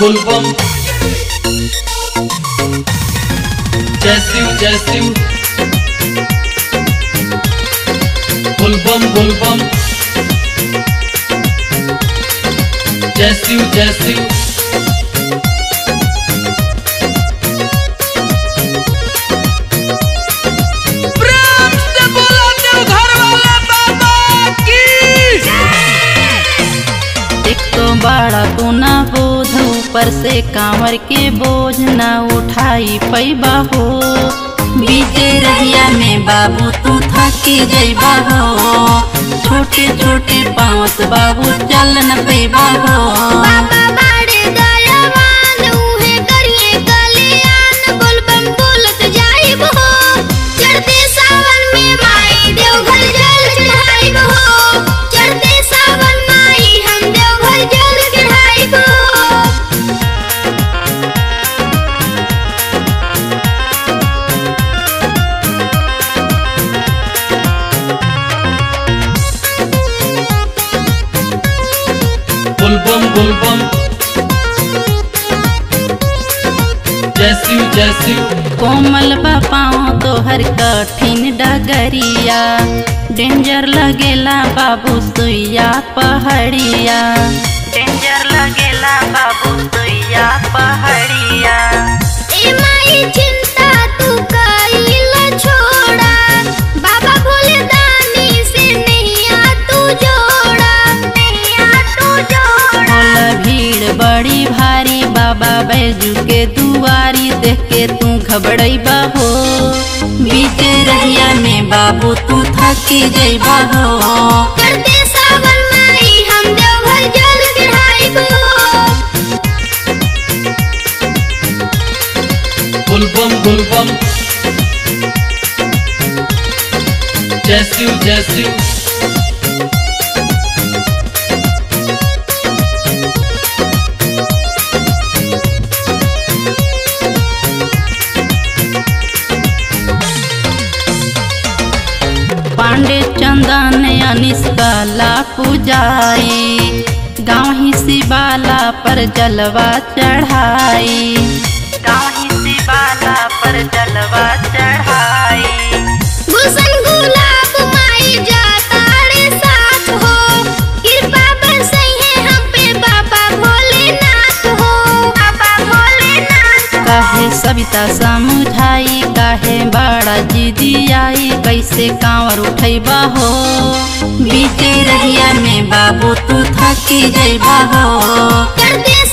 गुलबम जय शिव गुलबम जय शिव प्रेम से बोलो देवघर वाले बाबा की। एक तो बड़ा तू ना बोझ ऊपर से कांवर के बोझ ना उठाई पैबा हो। बीते रहिया में बाबू तू थकी जइबा हो। छोटे छोटे पाँव बाबू चल न पैबा हो। बाबा बड़े दयावान उहे करिए कल्याण बोलबम बोलत जाइब हो। चढ़ते सावन में माई देवघर जल चढ़ाइब हो। चढ़ते सावन माई हम देवघर जल चढ़ाइब हो। गुलबम जय शिव कोमल बापाओ तोहर कठिन डगरिया। डेंजर लगेला बाबू सुइया पहाड़िया। डेंजर लगेला बाबू सुइया पहाड़िया। ए माई चिंता तू कइला छोड़ा। बाबा भोले दानी से नैया तू जोड़ा। नैया तू जोड़ा। होला भीड़ बड़ी भारी बाबा बैजू के दुआरी देख के तू घबड़ैबा हो। बीते रहिया में बाबू तू थकी जइबा हो। चढ़ते सावन माई हम देवघर जल चढ़ाइब हो। गुलबम जय शिव पांडे चंदन अनिस काला पूजाई। गाँव ही शिवाला पर जलवा चढ़ाई। गाँव ही शिवाला पर जलवा चढ़ाई। गुलशन गुलाब माई जातारे साथ हो। कृपा बरसई है हम पे बाबा भोलेनाथ हो। बाबा भोलेनाथ हो। काहे सविता समझाई काहे बड़ा जिदी आई। कैसे कांवर उठैबा हो। बीते रहिया में बाबू तू थकी जइबा हो। चढ़ते